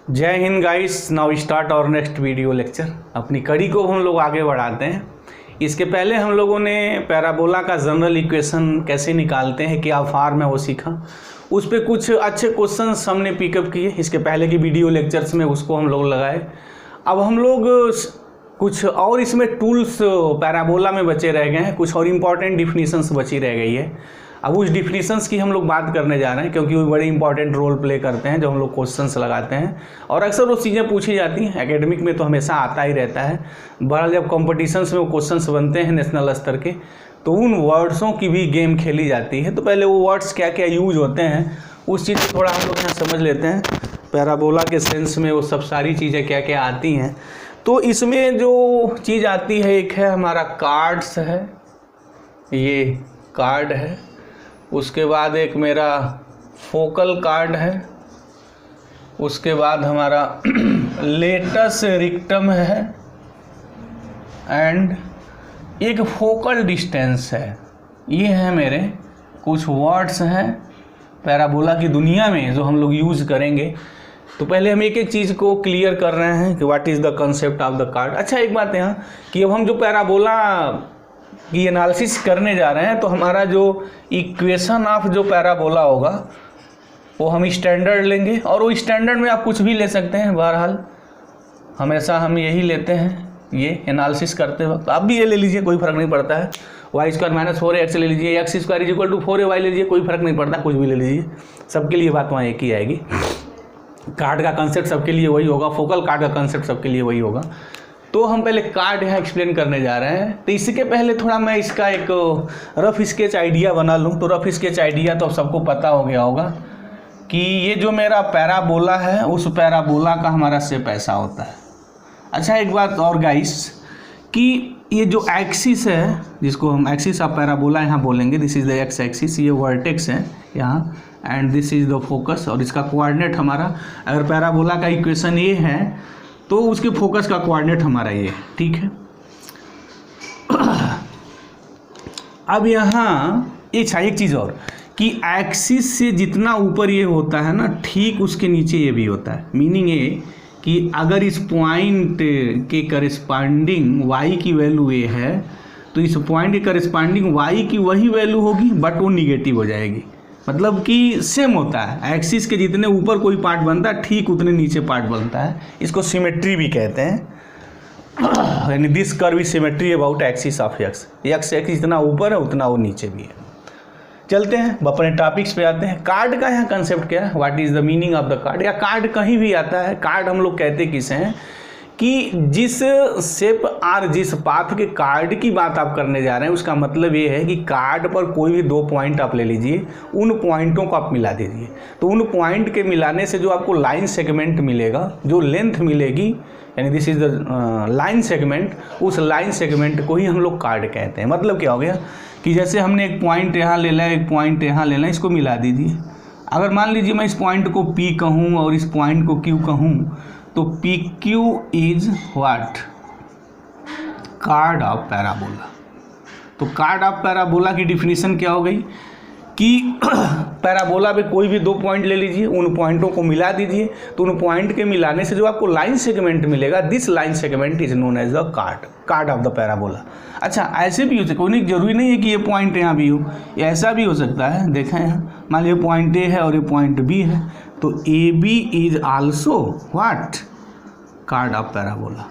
जय Hind guys. Now start और next video lecture. अपनी कड़ी को हम लोग आगे बढ़ाते हैं। इसके पहले हम लोगों ने पैराबोला का जनरल इक्वेशन कैसे निकालते हैं, क्या फॉर्म है, वो सीखा। उस पर कुछ अच्छे क्वेश्चंस हमने पिकअप किए। इसके पहले की वीडियो लेक्चर्स में उसको हम लोग लगाए। अब हम लोग कुछ और इसमें टूल्स पैराबोला में बचे रह गए हैं, कुछ और इम्पॉर्टेंट डिफिनीशंस बची रह गई है। अब उस डिफिनीशंस की हम लोग बात करने जा रहे हैं, क्योंकि वो बड़े इंपॉर्टेंट रोल प्ले करते हैं जब हम लोग क्वेश्चंस लगाते हैं। और अक्सर वो चीज़ें पूछी जाती हैं एकेडमिक में, तो हमेशा आता ही रहता है। बहरहाल जब कॉम्पिटिशन्स में वो क्वेश्चंस बनते हैं नेशनल स्तर के, तो उन वर्ड्सों की भी गेम खेली जाती है। तो पहले वो वर्ड्स क्या क्या यूज होते हैं उस चीज़ को थोड़ा हम लोग यहाँ समझ लेते हैं। पैराबोला के सेंस में वो सब सारी चीज़ें क्या क्या आती हैं। तो इसमें जो चीज़ आती है, एक है हमारा कार्ड्स है, ये कार्ड है। उसके बाद एक मेरा फोकल कार्ड है। उसके बाद हमारा लेटस रिक्टम है एंड एक फोकल डिस्टेंस है। ये है मेरे कुछ वर्ड्स हैं पैराबोला की दुनिया में जो हम लोग यूज़ करेंगे। तो पहले हम एक एक चीज़ को क्लियर कर रहे हैं कि what is the concept of the card. अच्छा, एक बात यहाँ कि अब हम जो पैराबोला की एनालिसिस करने जा रहे हैं, तो हमारा जो इक्वेशन ऑफ जो पैराबोला होगा वो हम स्टैंडर्ड लेंगे। और वो स्टैंडर्ड में आप कुछ भी ले सकते हैं। बहरहाल हमेशा हम यही लेते हैं ये एनालिसिस करते वक्त। आप भी ये ले लीजिए, कोई फ़र्क नहीं पड़ता है। y² - 4x ले लीजिए, x² = 4ay ले लीजिए, कोई फ़र्क नहीं पड़ता, कुछ भी ले लीजिए। सबके लिए बात वहाँ एक ही आएगी। कार्ड का कंसेप्ट सबके लिए वही होगा, फोकल कार्ड का कंसेप्ट सबके लिए वही होगा। तो हम पहले कार्ड यहाँ एक्सप्लेन करने जा रहे हैं। तो इसके पहले थोड़ा मैं इसका एक रफ स्केच आइडिया बना लूँ। तो रफ स्केच आइडिया तो सबको पता हो गया होगा कि ये जो मेरा पैराबोला है, उस पैराबोला का हमारा शेप ऐसा होता है। अच्छा, एक बात और गाइस कि ये जो एक्सिस है, जिसको हम एक्सिस ऑफ पैराबोला यहाँ बोलेंगे, this is the x axis, ये वर्टेक्स है यहाँ, and this is the focus. और इसका कोऑर्डिनेट हमारा, अगर पैराबोला का इक्वेशन ये है तो उसके फोकस का कोऑर्डिनेट हमारा ये है, ठीक है। अब यहाँ एक चीज़ और कि एक्सिस से जितना ऊपर ये होता है ना, ठीक उसके नीचे ये भी होता है। मीनिंग ये कि अगर इस पॉइंट के करस्पॉन्डिंग y की वैल्यू ये है, तो इस पॉइंट के करस्पॉन्डिंग y की वही वैल्यू होगी, बट वो निगेटिव हो जाएगी। मतलब कि सेम होता है। एक्सिस के जितने ऊपर कोई पार्ट बनता है, ठीक उतने नीचे पार्ट बनता है। इसको सिमेट्री भी कहते हैं। यानी this curve is symmetry about axis of x. X axis जितना ऊपर है उतना वो नीचे भी है। चलते हैं अपने टॉपिक्स पे आते हैं। कार्ड का यहाँ कंसेप्ट क्या है, what is the meaning of the card. या कार्ड कहीं भी आता है। कार्ड हम लोग कहते किसे हैं कि जिस शेप और जिस पाथ के कार्ड की बात आप करने जा रहे हैं, उसका मतलब ये है कि कार्ड पर कोई भी 2 पॉइंट आप ले लीजिए, उन पॉइंटों को आप मिला दीजिए। तो उन पॉइंट के मिलाने से जो आपको लाइन सेगमेंट मिलेगा, जो लेंथ मिलेगी, यानी this is the line segment, उस लाइन सेगमेंट को ही हम लोग कार्ड कहते हैं। मतलब क्या हो गया कि जैसे हमने एक पॉइंट यहाँ ले लिया, एक पॉइंट यहाँ ले लिया, इसको मिला दीजिए। अगर मान लीजिए मैं इस पॉइंट को P कहूँ और इस पॉइंट को Q कहूँ, तो PQ is what, card of parabola. तो कार्ड ऑफ पैराबोला की डिफिनीशन क्या हो गई कि पैराबोला पे कोई भी 2 पॉइंट ले लीजिए, उन पॉइंटों को मिला दीजिए। तो उन पॉइंट के मिलाने से जो आपको लाइन सेगमेंट मिलेगा, this line segment is known as the chord of the parabola. अच्छा, ऐसे भी हो सकता है, कोई जरूरी नहीं है कि ये पॉइंट यहाँ भी हो, ऐसा भी हो सकता है। देखें यहाँ, मान लीजिए पॉइंट ए है और ये पॉइंट बी है, तो AB is also what, card of parabola.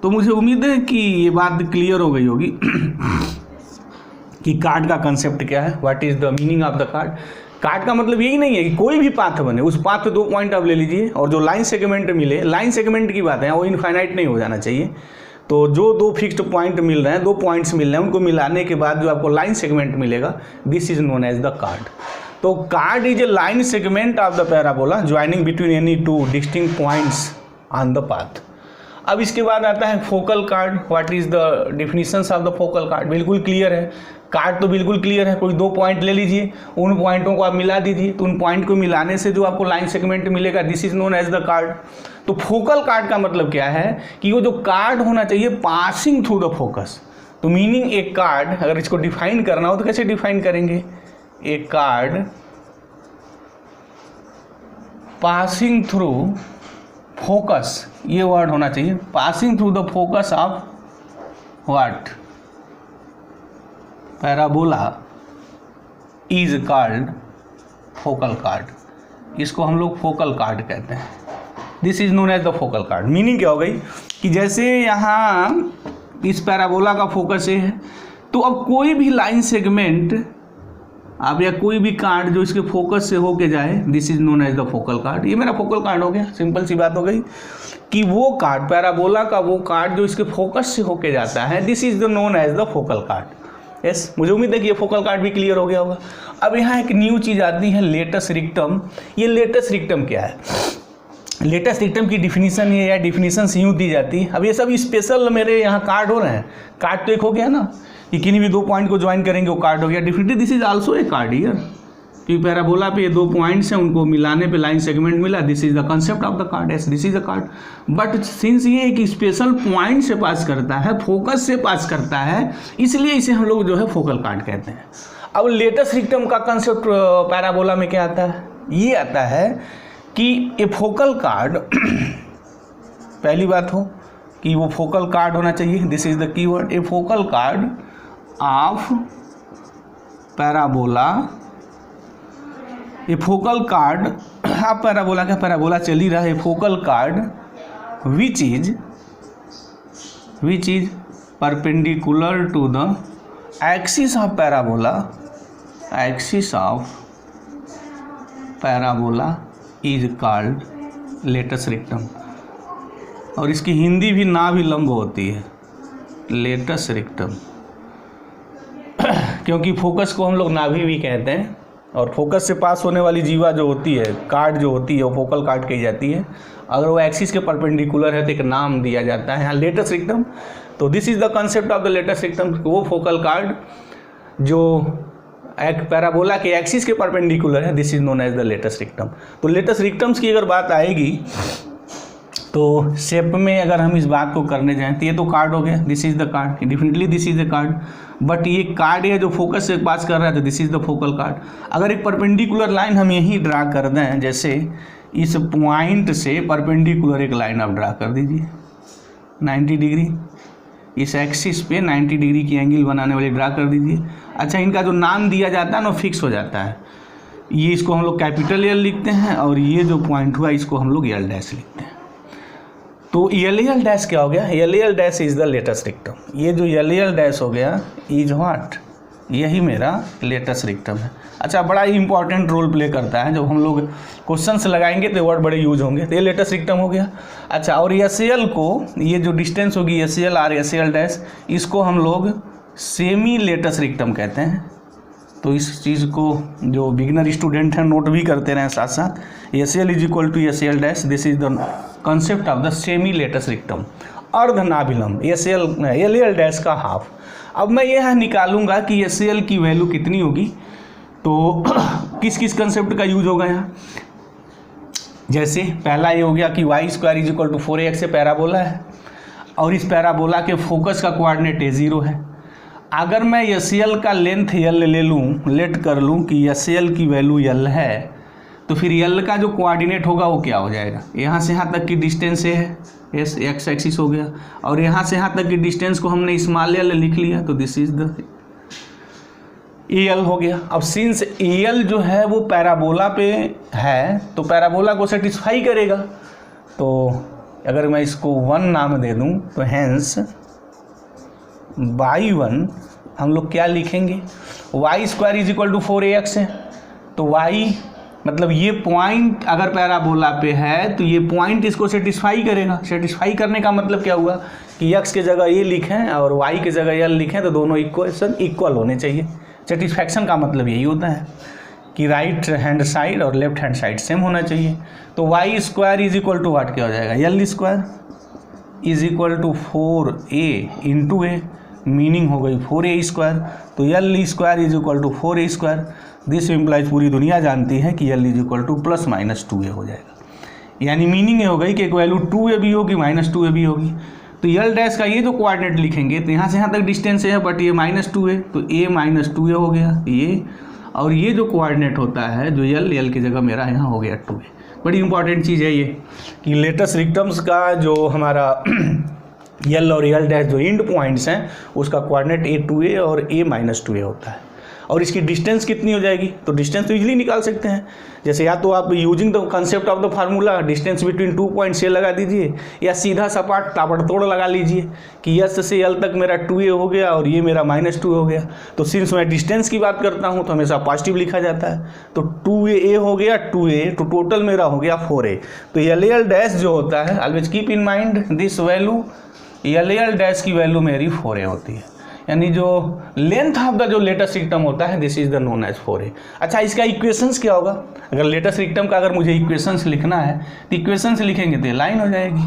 तो मुझे उम्मीद है कि ये बात क्लियर हो गई होगी कि कार्ड का कंसेप्ट क्या है, what is the meaning of the card. Card का मतलब यही नहीं है कि कोई भी पाथ बने, उस पाथ पे 2 पॉइंट आप ले लीजिए और जो लाइन सेगमेंट मिले, लाइन सेगमेंट की बात है, वो इनफाइनाइट नहीं हो जाना चाहिए। तो जो 2 फिक्स्ड पॉइंट मिल रहे हैं, 2 पॉइंट्स मिल रहे हैं, उनको मिलाने के बाद जो आपको लाइन सेगमेंट मिलेगा, this is known as the chord. तो chord is a line segment of the parabola joining between any 2 distinct points on the path. अब इसके बाद आता है focal chord. What is the definitions of the focal chord. बिल्कुल clear है, chord तो बिल्कुल क्लियर है। कोई 2 पॉइंट ले लीजिए, उन पॉइंटों को आप मिला दीजिए, तो उन पॉइंट को मिलाने से जो आपको लाइन सेगमेंट मिलेगा, this is known as the chord. तो फोकल कार्ड का मतलब क्या है कि वो जो कार्ड होना चाहिए पासिंग थ्रू द फोकस। तो मीनिंग एक कार्ड, अगर इसको डिफाइन करना हो तो कैसे डिफाइन करेंगे, एक कार्ड passing through फोकस, ये वर्ड होना चाहिए, passing through the focus of what parabola is called focal chord. इसको हम लोग फोकल कार्ड कहते हैं। This is known as the focal chord. Meaning क्या हो गई कि जैसे यहाँ इस पैराबोला का फोकस ये है, तो अब कोई भी लाइन सेगमेंट अब या कोई भी कार्ड जो इसके फोकस से होके जाए, this is known as the focal chord. ये मेरा फोकल कार्ड हो गया। सिंपल सी बात हो गई कि वो कार्ड पैराबोला का वो कार्ड जो इसके फोकस से होके जाता है, this is the known as the focal chord. Yes, मुझे उम्मीद है कि ये फोकल कार्ड भी क्लियर हो गया होगा। अब यहाँ एक न्यू चीज़ आती है, लेटस रिक्टम। ये लेटस रिक्टम क्या है? लेटस रिक्टम की डिफिनीशन ये या डिफिनीशन से यूँ दी जाती है। अब ये सब स्पेशल मेरे यहाँ कार्ड हो रहे हैं। कार्ड तो एक हो गया ना कि किन्हीं भी दो पॉइंट को ज्वाइन करेंगे वो कार्ड हो गया। Definitely this is also a card here, क्योंकि पैराबोला पे ये दो पॉइंट्स हैं, उनको मिलाने पे लाइन सेगमेंट मिला। This is the concept of the card. S, this is the card. But since ये एक स्पेशल पॉइंट से पास करता है, फोकस से पास करता है, इसलिए इसे हम लोग जो है फोकल कार्ड कहते हैं। अब लेटस रिक्टम का कंसेप्ट पैराबोला में क्या आता है? ये आता है कि ए फोकल कार्ड पहली बात हो कि वो फोकल कार्ड होना चाहिए। This is the keyword, a focal chord of parabola. A focal chord of parabola का पैराबोला चल ही रहा है। Focal chord which is perpendicular to the axis of parabola, axis of parabola is called latus rectum. और इसकी हिंदी भी नाभिलंब होती है, लेटस रिक्टम, क्योंकि फोकस को हम लोग नाभि भी कहते हैं। और फोकस से पास होने वाली जीवा जो होती है, कार्ड जो होती है, वो फोकल कार्ड कही जाती है। अगर वो एक्सिस के परपेंडिकुलर है तो एक नाम दिया जाता है यहाँ लेटस रिक्टम। तो this is the concept of the latus rectum. वो फोकल कार्ड जो एक पैराबोला के एक्सिस के परपेंडिकुलर है, this is known as the latus rectum. तो लेटस रिक्टम्स की अगर बात आएगी तो शेप में अगर हम इस बात को करने जाएं तो ये तो कार्ड हो गया, this is the card, definitely this is the card. But ये कार्ड है जो फोकस से पास कर रहा है, तो this is the focal card. अगर एक परपेंडिकुलर लाइन हम यही ड्रा कर दें, जैसे इस पॉइंट से परपेंडिकुलर एक लाइन आप ड्रा कर दीजिए 90 डिग्री, इस एक्सिस पे 90 डिग्री की एंगल बनाने वाली ड्रा कर दीजिए। अच्छा, इनका जो नाम दिया जाता है ना फिक्स हो जाता है। ये इसको हम लोग कैपिटल एल लिखते हैं और ये जो पॉइंट हुआ इसको हम लोग एल डैश लिखते हैं। तो एल डैश क्या हो गया? L dash is the latus rectum. ये जो एल डैश हो गया इज व्हाट, यही मेरा लेटस रिक्टम है। अच्छा, बड़ा ही इंपॉर्टेंट रोल प्ले करता है। जब हम लोग क्वेश्चंस लगाएंगे तो वर्ड बड़े यूज होंगे। तो ये लेटस रिक्टम हो गया। अच्छा, और एस एल को, ये जो डिस्टेंस होगी एस एल और एस एल डैश, इसको हम लोग सेमी लेटस रिक्टम कहते हैं। तो इस चीज़ को जो बिगनर स्टूडेंट हैं नोट भी करते रहें साथ साथ। S L is equal to S L dash, this is the concept of the semi latus rectum. अर्धनाभिलंब एस एल डैश का हाफ। अब मैं यह निकालूंगा कि एस एल की वैल्यू कितनी होगी। तो किस किस कंसेप्ट का यूज होगा यहाँ? जैसे पहला ये हो गया कि y square is equal to 4ax से पैराबोला है और इस पैराबोला के फोकस का कोऑर्डिनेट a0 है। अगर मैं एस एल का लेंथ l ले लूँ, लेट कर लूँ कि एस एल की वैल्यू l है, तो फिर l का जो कोऑर्डिनेट होगा वो क्या हो जाएगा? यहाँ से यहाँ तक की डिस्टेंस है, एस एक्स एक्सिस हो गया, और यहाँ से यहाँ तक की डिस्टेंस को हमने स्मॉल l लिख लिया, तो दिस इज द एल हो गया। अब सिंस एल जो है वो पैराबोला पे है तो पैराबोला को सेटिस्फाई करेगा। तो अगर मैं इसको 1 नाम दे दूं तो हैंस बाई 1 हम लोग क्या लिखेंगे? Y square is equal to 4ax है। तो वाई मतलब ये पॉइंट अगर पैराबोला पे है तो ये पॉइंट इसको सेटिस्फाई करेगा। सेटिस्फाई करने का मतलब क्या हुआ कि x के जगह ये लिखें और y के जगह l लिखें तो दोनों इक्वेशन इक्वल होने चाहिए। सेटिस्फैक्शन का मतलब यही होता है कि राइट हैंड साइड और लेफ्ट हैंड साइड सेम होना चाहिए। तो Y square is equal to what क्या हो जाएगा? L square is equal to 4a into A, meaning हो गई 4a स्क्वायर। तो L square is equal to 4a square. This implies पूरी दुनिया जानती है कि L is equal to plus minus 2a हो जाएगा। यानी मीनिंग ये हो गई कि एक वैल्यू 2a भी होगी माइनस 2a भी होगी। तो एल डैश का ये जो कोऑर्डिनेट लिखेंगे तो यहाँ से यहाँ तक डिस्टेंस है बट ये -2 तो a -2a हो गया ये, और ये जो कोऑर्डिनेट होता है जो एल की जगह मेरा यहाँ हो गया 2a। बड़ी इंपॉर्टेंट चीज़ है ये कि लेटस रिक्टम्स का जो हमारा यल और यल डैश जो एंड पॉइंट्स हैं उसका कोऑर्डिनेट A2A और A-2A होता है। और इसकी डिस्टेंस कितनी हो जाएगी, तो डिस्टेंस तो इजीली निकाल सकते हैं। जैसे या तो आप using the concept of the formula distance between 2 points ये लगा दीजिए, या सीधा सपाट ताबड़तोड़ लगा लीजिए कि यस से यल तक मेरा 2A हो गया और ये मेरा -2 हो गया। तो सिंस मैं डिस्टेंस की बात करता हूँ तो हमेशा पॉजिटिव लिखा जाता है, तो 2A हो गया 2A, तो टोटल मेरा हो गया 4A। तो यल डैश जो होता है, always keep in mind this value, L dash की वैल्यू मेरी 4A होती है, यानी जो लेंथ ऑफ द जो लेटेस्ट रिक्टम होता है this is the known as 4A। अच्छा, इसका इक्वेशंस क्या होगा, अगर लेटेस्ट रिक्टम का अगर मुझे इक्वेशंस लिखना है तो इक्वेशंस लिखेंगे तो लाइन हो जाएगी,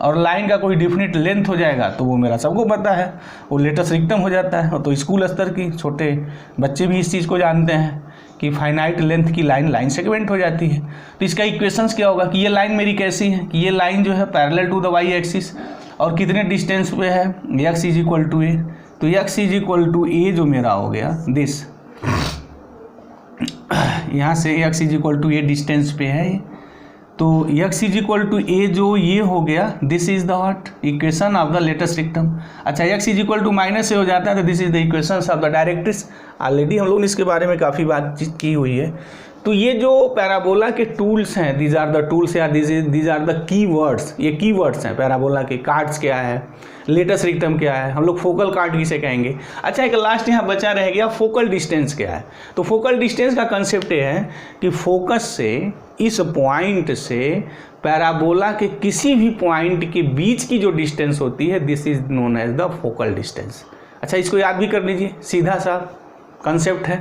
और लाइन का कोई डिफिनिट लेंथ हो जाएगा तो वो मेरा सबको पता है, वो लेटेस्ट रिक्टम हो जाता है। और तो स्कूल स्तर की छोटे बच्चे भी इस चीज़ को जानते हैं कि फाइनाइट लेंथ की लाइन सेगमेंट हो जाती है। तो इसका इक्वेशंस क्या होगा कि ये लाइन मेरी कैसी है कि ये लाइन जो है parallel to the Y axis और कितने डिस्टेंस पे है, x is equal to A, तो x is equal to A जो मेरा हो गया दिस, यहाँ से x is equal to A distance पे है, तो x is equal to A जो ये हो गया this is the what equation of the latus rectum. अच्छा, x is equal to minus A हो जाता है तो this is the equation of the directrix. Already हम लोग इसके बारे में काफ़ी बातचीत की हुई है। तो ये जो पैराबोला के टूल्स हैं, दीज आर द टूल्स या these are the key words, ये की वर्ड्स हैं पैराबोला के। कार्ड्स क्या है, लेटेस्ट रिक्टम क्या है, हम लोग फोकल कार्ड किसे कहेंगे। अच्छा, एक लास्ट यहाँ बचा रह गया फोकल डिस्टेंस क्या है। तो फोकल डिस्टेंस का कंसेप्ट ये है कि फोकस से, इस पॉइंट से पैराबोला के किसी भी पॉइंट के बीच की जो डिस्टेंस होती है this is known as the focal distance. अच्छा, इसको याद भी कर लीजिए, सीधा सा कंसेप्ट है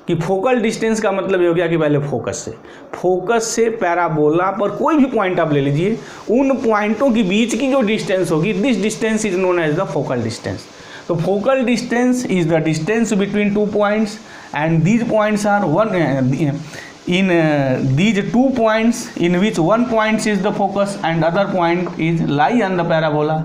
कि फोकल डिस्टेंस का मतलब ये हो गया कि पहले फोकस से पैराबोला पर कोई भी पॉइंट आप ले लीजिए, उन पॉइंटों के बीच की जो डिस्टेंस होगी this distance is known as the focal distance. तो focal distance is the distance between 2 points and these points are in these 2 points in which one point is the focus and other point is lie on the parabola।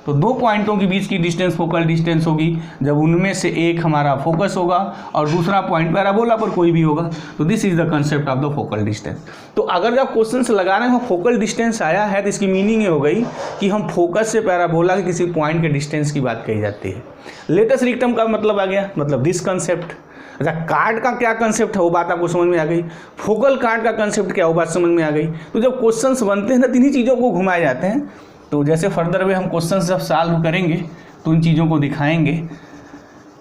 तो 2 पॉइंटों के बीच की distance focal distance होगी जब उनमें से एक हमारा focus होगा और दूसरा पॉइंट पैराबोला पर कोई भी होगा। तो this is the concept of the focal distance. तो अगर जब क्वेश्चंस लगा रहे हैं फोकल डिस्टेंस आया है तो इसकी मीनिंग ये हो गई कि हम फोकस से पैराबोला के किसी पॉइंट के डिस्टेंस की बात कही जाती है। लेटेस्ट रिक्टम का मतलब आ गया, मतलब दिस कंसेप्ट। अच्छा, कार्ड का क्या कंसेप्ट है वो बात आपको समझ में आ गई, फोकल कार्ड का कंसेप्ट क्या वो बात समझ में आ गई। तो जब क्वेश्चंस बनते हैं ना, इन्हीं चीज़ों को घुमाए जाते हैं। तो जैसे फर्दर वे हम क्वेश्चंस जब सॉल्व करेंगे तो इन चीज़ों को दिखाएंगे।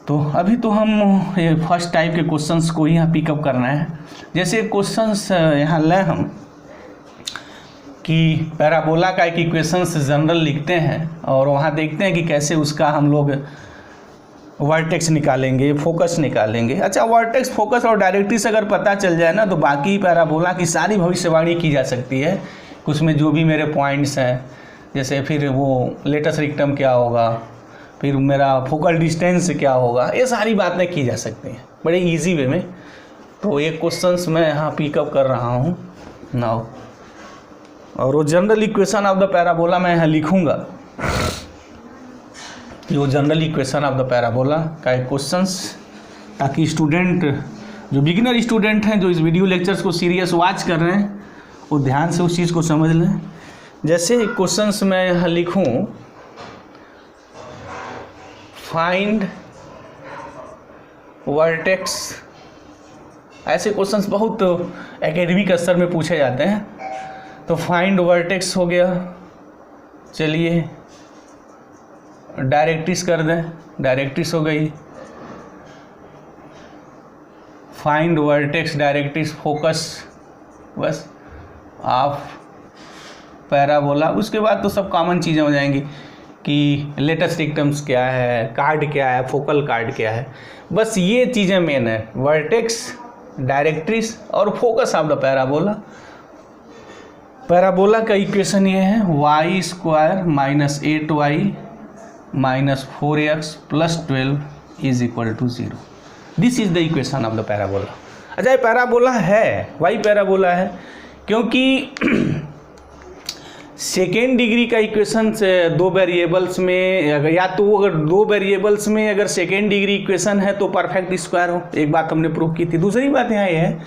तो अभी तो हम ये फर्स्ट टाइप के क्वेश्चंस को ही यहाँ पिकअप करना है। जैसे क्वेश्चंस यहाँ लें हम कि पैराबोला का एक इक्वेशंस जनरल लिखते हैं और वहाँ देखते हैं कि कैसे उसका हम लोग वर्टेक्स निकालेंगे, फोकस निकालेंगे। अच्छा, वर्टेक्स, फोकस और डायरेक्ट्रिक्स अगर पता चल जाए ना तो बाकी पैराबोला की सारी भविष्यवाणी की जा सकती है। उसमें जो भी मेरे पॉइंट्स हैं, जैसे फिर वो लेटेस्ट रिक्टम क्या होगा, फिर मेरा फोकल डिस्टेंस क्या होगा, ये सारी बातें की जा सकती हैं बड़े इजी वे में। तो एक क्वेश्चंस मैं यहाँ पिकअप कर रहा हूँ नाउ, और वो general equation of the parabola मैं यहाँ लिखूँगा। जो general equation of the parabola का एक क्वेश्चंस, ताकि स्टूडेंट जो बिगिनर स्टूडेंट हैं जो इस वीडियो लेक्चर्स को सीरियस वॉच कर रहे हैं वो ध्यान से उस चीज़ को समझ लें। जैसे क्वेश्चंस मैं यहाँ लिखूँ, फाइंड वर्टेक्स, ऐसे क्वेश्चंस बहुत एकेडमिक स्तर में पूछे जाते हैं। तो फाइंड वर्टेक्स हो गया, चलिए डायरेक्ट्रिक्स कर दें, डायरेक्ट्रिक्स हो गई, फाइंड वर्टेक्स, डायरेक्ट्रिक्स, फोकस, बस ऑफ पैराबोला। उसके बाद तो सब कॉमन चीज़ें हो जाएंगी कि लेटेस्ट रिक्टम्स क्या है, कार्ड क्या है, फोकल कार्ड क्या है। बस ये चीज़ें मेन है, वर्टेक्स, डायरेक्ट्रिक्स और focus of the parabola. Parabola का इक्वेशन ये है y² - 8y - 4x + 12 is equal to 0। This is the equation of the parabola. अच्छा, ये पैराबोला है, वाई पैराबोला है क्योंकि सेकेंड डिग्री का इक्वेशन से 2 वेरिएबल्स में, अगर या तो अगर 2 वेरिएबल्स में अगर सेकेंड डिग्री इक्वेशन है तो परफेक्ट स्क्वायर हो, एक बात हमने प्रूव की थी। दूसरी बात यहाँ ये है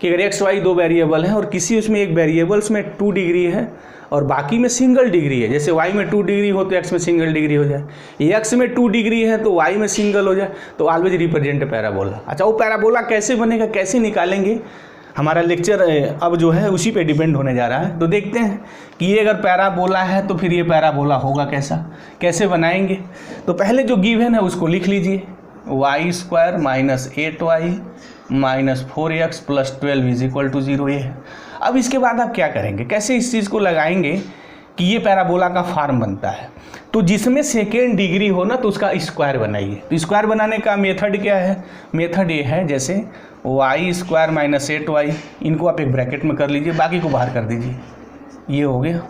कि अगर एक्स वाई दो वेरिएबल हैं और किसी उसमें एक वेरिएबल्स में 2 डिग्री है और बाकी में सिंगल डिग्री है, जैसे y में 2 डिग्री हो तो x में सिंगल डिग्री हो जाए, x में 2 डिग्री है तो y में सिंगल हो जाए, तो ऑलवेज रिप्रेजेंट पैराबोला। अच्छा, वो पैराबोला कैसे बनेगा, कैसे निकालेंगे, हमारा लेक्चर अब जो है उसी पे डिपेंड होने जा रहा है। तो देखते हैं कि ये अगर पैराबोला है तो फिर ये पैराबोला होगा कैसा, कैसे बनाएंगे। तो पहले जो गिवन है उसको लिख लीजिए, y² - 8y - 4x + 12 = 0 ये है। अब इसके बाद आप क्या करेंगे, कैसे इस चीज़ को लगाएंगे कि ये पैराबोला का फॉर्म बनता है। तो जिसमें सेकेंड डिग्री हो ना तो उसका स्क्वायर बनाइए। तो स्क्वायर बनाने का मेथड क्या है, मेथड ये है जैसे y² - 8y, इनको आप एक ब्रैकेट में कर लीजिए, बाकी को बाहर कर दीजिए, ये हो गया।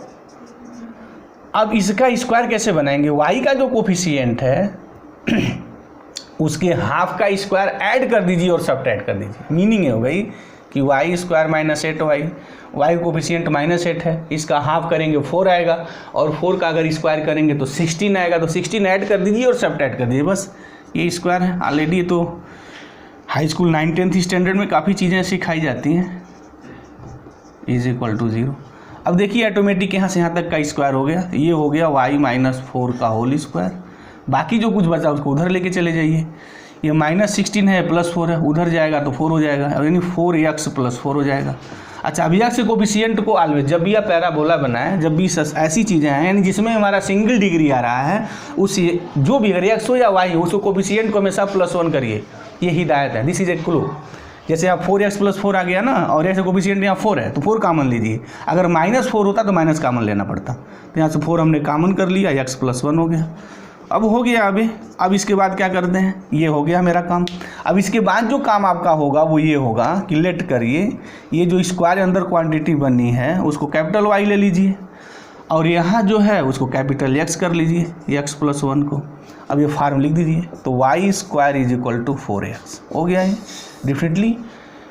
अब इसका स्क्वायर कैसे बनाएंगे, y का जो कोफिशिएंट है उसके हाफ का स्क्वायर ऐड कर दीजिए और सब्ट्रैक्ट कर दीजिए। मीनिंग ये हो गई कि y² - 8y, y कोफिशिएंट -8 है, इसका हाफ करेंगे 4 आएगा, और 4 का अगर स्क्वायर करेंगे तो 16 आएगा, तो 16 ऐड कर दीजिए और सब्ट्रैक्ट कर दीजिए, बस ये स्क्वायर है। ऑलरेडी तो हाई स्कूल 9th स्टैंडर्ड में काफ़ी चीज़ें सिखाई जाती हैं। = 0। अब देखिए ऑटोमेटिक यहाँ से यहाँ तक का स्क्वायर हो गया, ये हो गया y - 4 का होल स्क्वायर। बाकी जो कुछ बचा उसको उधर लेके चले जाइए, ये -16 है +4 है, उधर जाएगा तो 4 हो जाएगा, यानी 4x + 4 हो जाएगा। अच्छा, अब x कोफिशिएंट को ऑलवेज जब भी आप पैराबोला बनाएं, जब भी ऐसी चीज़ें हैं यानी जिसमें हमारा सिंगल डिग्री आ रहा है, उस जो भी अगर x हो या y हो उसको कोफिशिएंट को हमेशा +1 करिए, ये हिदायत है, दिस इज ए क्लू। जैसे यहाँ 4x + 4 आ गया ना, और x कोफिशिएंट यहाँ 4 है तो 4 कॉमन लीजिए, अगर -4 होता तो माइनस कॉमन लेना पड़ता, तो यहाँ से 4 हमने कॉमन कर लिया, x + 1 हो गया। अब हो गया, अब इसके बाद क्या करते हैं, ये हो गया मेरा काम। अब इसके बाद जो काम आपका होगा वो ये होगा कि लेट करिए, ये जो स्क्वायर अंदर क्वांटिटी बनी है उसको कैपिटल Y ले लीजिए, और यहाँ जो है उसको कैपिटल X कर लीजिए, x + 1 को। अब ये फार्म लिख दीजिए, तो y² = 4x हो गया है differently.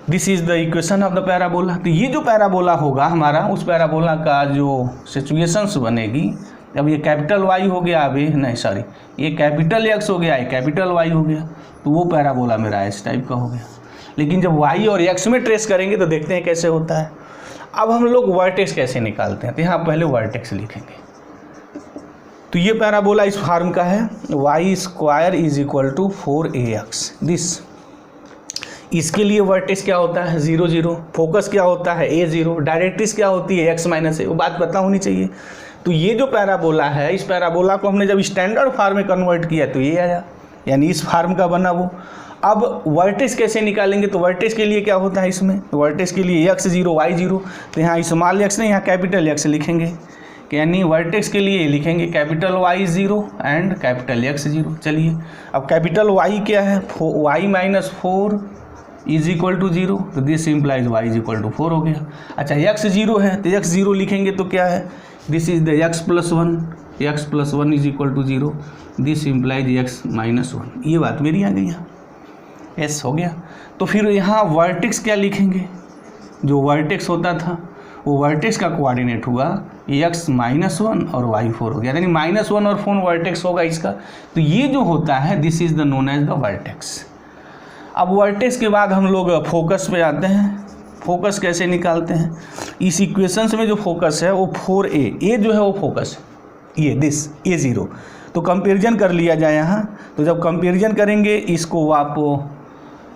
This is the equation of the parabola. तो ये जो पैराबोला होगा हमारा, उस पैराबोला का जो सिचुएशंस बनेगी, अब ये कैपिटल Y हो गया, अभी नहीं सॉरी, ये कैपिटल X हो गया, ये कैपिटल Y हो गया, तो वो पैराबोला मेरा इस टाइप का हो गया। लेकिन जब y और x में ट्रेस करेंगे तो देखते हैं कैसे होता है। अब हम लोग वर्टेक्स कैसे निकालते हैं, तो यहाँ पहले वर्टेक्स लिखेंगे। तो ये पैराबोला इस फॉर्म का है, y² = 4ax। दिस इसके लिए वर्टेक्स क्या होता है 0 0, फोकस क्या होता है a0, डायरेक्ट्रिक्स क्या होती है x - a, वो बात पता होनी चाहिए। तो ये जो पैराबोला है, इस पैराबोला को हमने जब स्टैंडर्ड फॉर्म में कन्वर्ट किया तो ये आया, यानी इस फॉर्म का बना वो। अब वर्टेक्स कैसे निकालेंगे, तो वर्टेक्स के लिए क्या होता है इसमें, तो वर्टेक्स के लिए x0 y0, तो यहाँ स्मॉल x नहीं, यहाँ कैपिटल X लिखेंगे, यानी वर्टेक्स के लिए लिखेंगे capital Y0 and capital X0। चलिए, अब कैपिटल Y क्या है, y - 4 = 0, तो दिस इम्प्लाइज y = 4 हो गया। अच्छा, x0 है तो x0 लिखेंगे तो क्या है, this is the x + 1 = 0, this implies x - 1। ये बात मेरी आ गई यहाँ, एस हो गया। तो फिर यहाँ वर्टेक्स क्या लिखेंगे, जो वर्टेक्स होता था वो वर्टेक्स का कोऑर्डिनेट हुआ x - 1 और y4 हो गया, यानी -1 और 4 वर्टेक्स होगा इसका। तो ये जो होता है this is the known as the vertex. अब वर्टेक्स के बाद हम लोग फोकस पे आते हैं। फोकस कैसे निकालते हैं, इस इक्वेशंस में जो फोकस है वो 4a जो है वो फोकस है, ये दिस a0। तो कंपैरिजन कर लिया जाए यहाँ, तो जब कंपैरिजन करेंगे इसको आप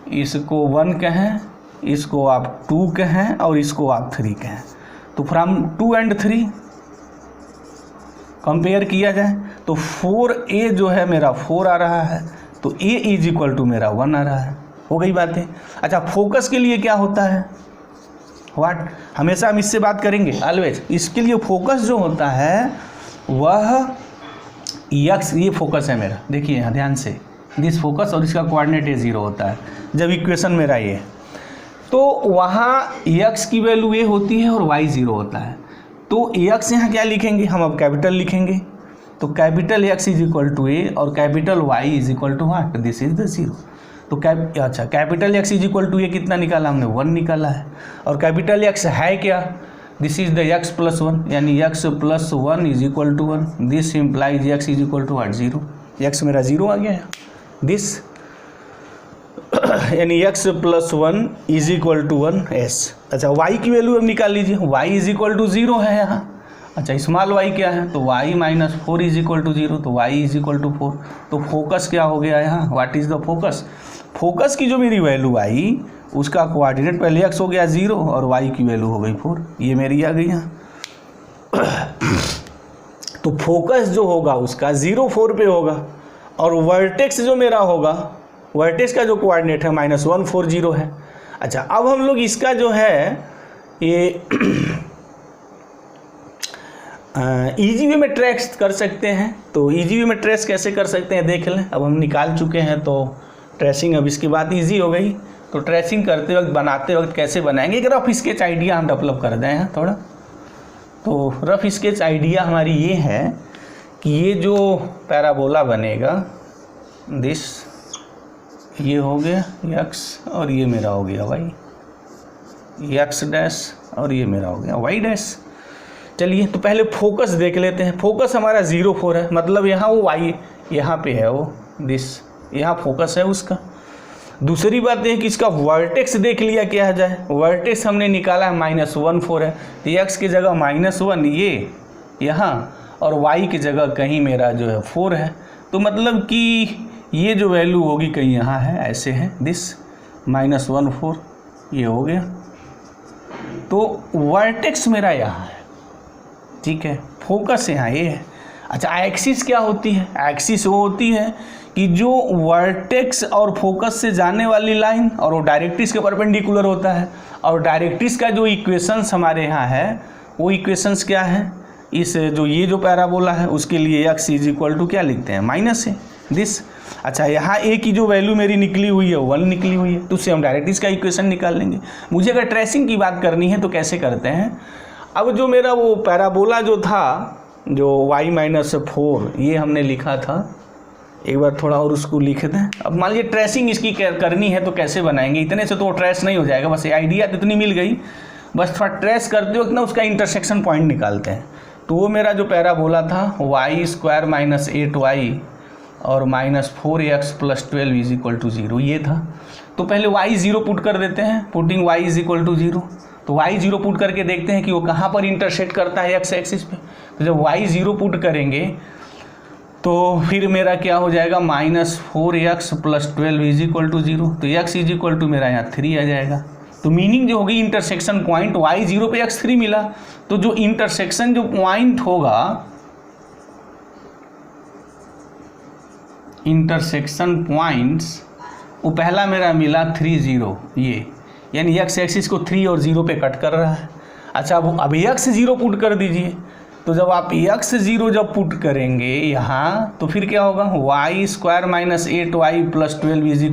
1 कहें, इसको आप 2 कहें और इसको आप 3 कहें, तो फ्रॉम 2 and 3 कंपेयर किया जाए तो 4a जो है मेरा 4 आ रहा है, तो a = मेरा 1 आ रहा है। हो गई बातें। अच्छा, फोकस के लिए क्या होता है, व्हाट, हमेशा हम इससे बात करेंगे ऑलवेज। इसके लिए फोकस जो होता है वह x, ये फोकस है मेरा, देखिए यहाँ ध्यान से, दिस फोकस, और इसका कोऑर्डिनेट a0 होता है जब इक्वेशन मेरा ये, तो वहाँ x की वैल्यू a होती है और y 0 होता है। तो x यहाँ क्या लिखेंगे, हम अब कैपिटल लिखेंगे, तो कैपिटल X = a और capital Y = what, this is the 0। तो अच्छा, कैपिटल X = a कितना निकाला हमने, 1 निकाला है, और कैपिटल X है क्या, दिस इज द x + 1, यानी x + 1 = 1, this implies x = 0, x मेरा 0 आ गया है। दिस यानी x + 1 = 1 s। अच्छा y की वैल्यू अब निकाल लीजिए, y = 0 है यहाँ। अच्छा स्मॉल y क्या है, तो y - 4 = 0, तो y = 4। तो फोकस क्या हो गया यहाँ, what is the focus? Focus की जो मेरी वैल्यू आई उसका कोऑर्डिनेट पहले x हो गया 0 और y की वैल्यू हो गई 4, ये मेरी आ गई यहाँ। तो फोकस जो होगा उसका 0, 4 पे होगा और वर्टेक्स जो मेरा होगा, वर्टेक्स का जो कोऑर्डिनेट है -1, 4, 0 है। अच्छा अब हम लोग इसका जो है ये ईजी वे में ट्रेस कर सकते हैं। तो ईजी वे में ट्रेस कैसे कर सकते हैं देख लें। अब हम निकाल चुके हैं तो ट्रेसिंग अब इसके बाद ईजी हो गई। तो ट्रेसिंग करते वक्त, बनाते वक्त कैसे बनाएंगे, एक रफ स्केच आइडिया हम डेवलप कर दें हैं थोड़ा। तो रफ स्केच आइडिया हमारी ये है कि ये जो पैराबोला बनेगा दिस, ये हो गया x और ये मेरा हो गया y, x डैश और ये मेरा हो गया y डैश। चलिए तो पहले फोकस देख लेते हैं। फोकस हमारा 0, 4 है, मतलब यहाँ वो y यहाँ पे है, वो दिस यहाँ फोकस है उसका। दूसरी बात है कि इसका वर्टेक्स देख लिया क्या जाए, वर्टेक्स हमने निकाला है -1, 4 है, तो x की जगह -1 ये यहाँ और y की जगह कहीं मेरा जो है 4 है। तो मतलब कि ये जो वैल्यू होगी कहीं यहाँ है, ऐसे है दिस -1, 4 ये हो गया। तो वर्टेक्स मेरा यहाँ है, ठीक है, फोकस यहाँ ये है। अच्छा एक्सिस क्या होती है, एक्सिस वो होती है कि जो वर्टेक्स और फोकस से जाने वाली लाइन और वो डायरेक्ट्रिक्स के परपेंडिकुलर होता है। और डायरेक्ट्रिक्स का जो इक्वेशंस हमारे यहाँ है वो इक्वेशंस क्या है, इस जो ये जो पैराबोला है उसके लिए x = क्या लिखते हैं, -a दिस। अच्छा यहाँ a की जो वैल्यू मेरी निकली हुई है 1 निकली हुई है, तो उससे हम डायरेक्ट्रिक्स का इक्वेशन निकाल लेंगे। मुझे अगर ट्रेसिंग की बात करनी है तो कैसे करते हैं। अब जो मेरा वो पैराबोला जो था, जो y - 4 ये हमने लिखा था, एक बार थोड़ा और उसको लिख दें। अब मान लीजिए ट्रेसिंग इसकी करनी है तो कैसे बनाएंगे, इतने से तो ट्रेस नहीं हो जाएगा, बस ये आइडिया तो इतनी मिल गई। बस थोड़ा ट्रेस करते वक्त ना उसका इंटरसेक्शन पॉइंट निकालते हैं। तो वो मेरा जो पैराबोला था y² - 8y और -4x + 12 = 0 ये था। तो पहले y 0 पुट कर देते हैं, पुटिंग y = 0। तो y 0 पुट करके देखते हैं कि वो कहाँ पर इंटरसेक्ट करता है x एक्सिस पे। तो जब y 0 पुट करेंगे तो फिर मेरा क्या हो जाएगा, -4x + 12 = 0। तो x = मेरा यहाँ 3 आ जाएगा। तो मीनिंग जो होगी इंटरसेक्शन पॉइंट y 0 पे x 3 मिला, तो जो इंटरसेक्शन जो पॉइंट होगा, इंटरसेक्शन पॉइंट्स वो पहला मेरा मिला 3, 0 ये, यानी x एक्सिस को 3 और 0 पे कट कर रहा है। अच्छा अब x 0 पुट कर दीजिए। तो जब आप x 0 जब पुट करेंगे यहाँ तो फिर क्या होगा, y² - 8y + 12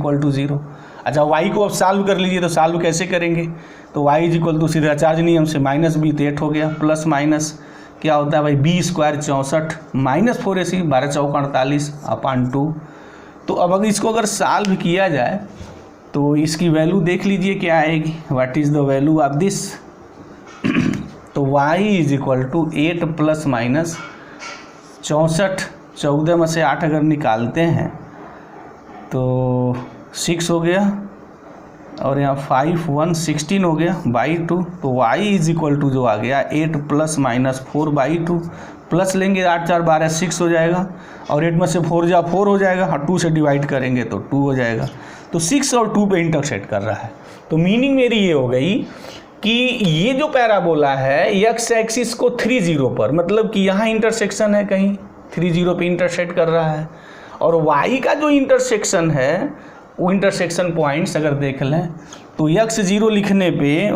= 0। अच्छा y को अब सॉल्व कर लीजिए। तो सॉल्व कैसे करेंगे, तो y सीधा चार्ज नियम से -b तो 8 हो गया, प्लस माइनस क्या होता है भाई b² 64 -4ac 12 चौक 48/2। तो अब अगर इसको अगर सॉल्व किया जाए तो इसकी वैल्यू देख लीजिए क्या आएगी, what is the value of this. तो y = 8 + -64, 14 में से 8 अगर निकालते हैं तो 6 हो गया और यहाँ 5, 1, 16 हो गया /2। तो y = जो आ गया 8 + -4/2, प्लस लेंगे 8, 4, 12, 6 हो जाएगा और 8 में से 4 जा 4 हो जाएगा, हाँ 2 से डिवाइड करेंगे तो 2 हो जाएगा। तो 6 और 2 पे इंटरसेक्ट कर रहा है। तो मीनिंग मेरी ये हो गई कि ये जो पैराबोला है x एक्सिस को 3, 0 पर, मतलब कि यहाँ इंटरसेक्शन है कहीं 3, 0 पे इंटरसेक्ट कर रहा है। और y का जो इंटरसेक्शन है वो इंटरसेक्शन पॉइंट्स अगर देख लें तो x 0 लिखने पे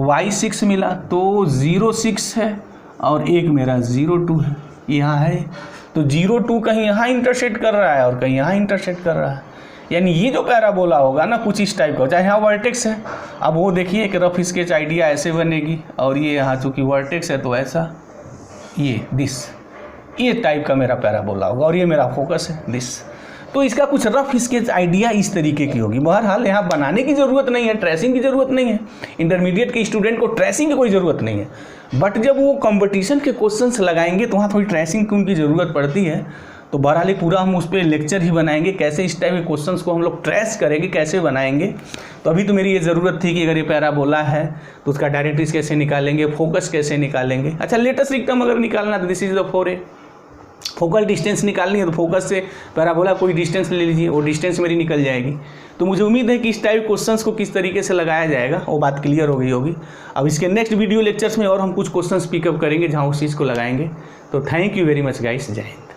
y 6 मिला, तो 0, 6 है और एक मेरा 0, 2 है, यहाँ है। तो 0, 2 कहीं यहाँ इंटरसेक्ट कर रहा है और कहीं यहाँ इंटरसेक्ट कर रहा है। यानी ये जो पैराबोला होगा ना कुछ इस टाइप का, चाहे यहाँ वर्टेक्स है, अब वो देखिए एक रफ स्केच आइडिया ऐसे बनेगी और ये यहाँ चूँकि वर्टेक्स है तो ऐसा, ये दिस, ये टाइप का मेरा पैराबोला होगा और ये मेरा फोकस है दिस। तो इसका कुछ रफ स्केच आइडिया इस तरीके की होगी। बहरहाल यहाँ बनाने की ज़रूरत नहीं है, ट्रेसिंग की ज़रूरत नहीं है, इंटरमीडिएट के स्टूडेंट को ट्रेसिंग की कोई ज़रूरत नहीं है। बट जब वो कंपटीशन के क्वेश्चंस लगाएंगे तो वहाँ थोड़ी ट्रेसिंग की उनकी ज़रूरत पड़ती है। तो बहरहाल ही पूरा हम उस पर लेक्चर ही बनाएंगे, कैसे इस टाइप के क्वेश्चंस को हम लोग ट्रेस करेंगे, कैसे बनाएंगे। तो अभी तो मेरी ये ज़रूरत थी कि अगर ये पैराबोला है तो उसका डायरेक्ट्रिक्स कैसे निकालेंगे, फोकस कैसे निकालेंगे। अच्छा, लेटेस्ट रिक्टम अगर निकालना तो this is the 4A। Focal distance निकालनी है तो फोकस से पैराबोला कोई डिस्टेंस ले लीजिए, वो डिस्टेंस मेरी निकल जाएगी। तो मुझे उम्मीद है कि इस टाइप क्वेश्चंस को किस तरीके से लगाया जाएगा वो बात क्लियर हो गई होगी। अब इसके नेक्स्ट वीडियो लेक्चर्स में और हम कुछ क्वेश्चंस पिकअप करेंगे जहाँ उस चीज़ को लगाएंगे। तो thank you very much guys, जय हिंद।